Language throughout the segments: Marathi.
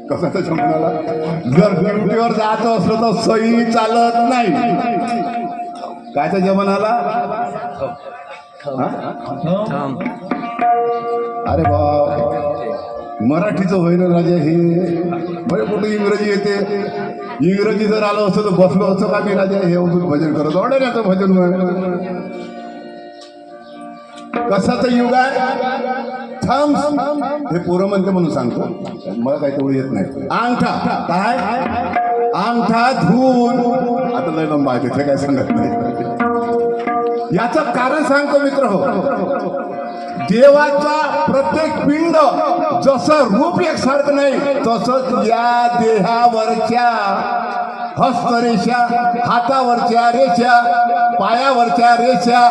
कशाचा जमानाला जर ड्युटीवर जायचं असलं तर सही चालत नाही. कायचा जमानाला अरे बा मराठीचं होईन राजे हे म्हणजे कुठे इंग्रजी येते. इंग्रजी जर आलं असतं तर बसलो असतो का मी राजा हे अवधूत भजन करत ऑर्डर भजन. कसाचं युग आहे थम्स हे पोरं म्हणते म्हणून सांगतो मला काही तेवढं येत नाही. अंगठा काय अंगठा धुवून आता लय लंबा आहे तिथे काय सांगत नाही. याचं कारण सांगतो मित्र हो. देवाचा प्रत्येक पिंड जसं रूप एकसारखं नाही तसंच या देहावरच्या हस्तरेषा हातावरच्या रेषा पायावरच्या रेषा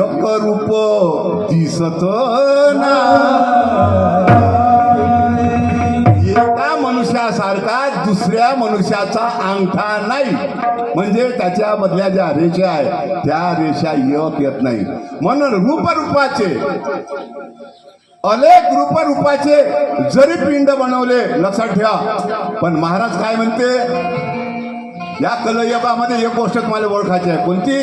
एक रूप दिसत ना. एका मनुष्यासारखा दुसऱ्या मनुष्याचा अंगठा नाही म्हणजे त्याच्या मधल्या ज्या रेषा आहेत त्या रेषा एक येत नाही. म्हणून रूपाचे अनेक रूपाचे जरी पिंड बनवले लक्षात ठेवा. पण महाराज काय म्हणते या कलयुगामध्ये एक गोष्ट तुम्हाला ओळखायची आहे. कोणती?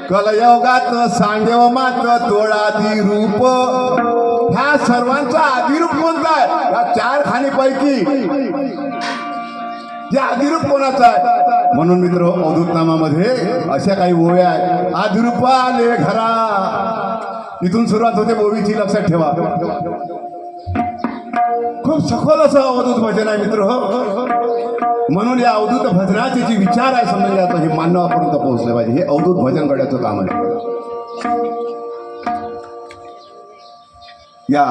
कलयुगात सांगेव मात्र तोडादी रूप. ह्या सर्वांचा आदिरूप कोणता आहे? या चार खाणीपैकी जे आदिरूप कोणाचा आहे? म्हणून मित्र अवधूत नामामध्ये अशा काही ओव्या आहेत. आदिरूप आले घरा इथून सुरुवात होते ओवीची लक्षात ठेवा. खूप सखोल असं अवधूत भजन आहे मित्र हो. म्हणून या अवधूत भजनाचे जे विचार आहे समजले जातं हे मानवापर्यंत पोहोचले पाहिजे. हे अवधूत भजन करण्याचं काम आहे. या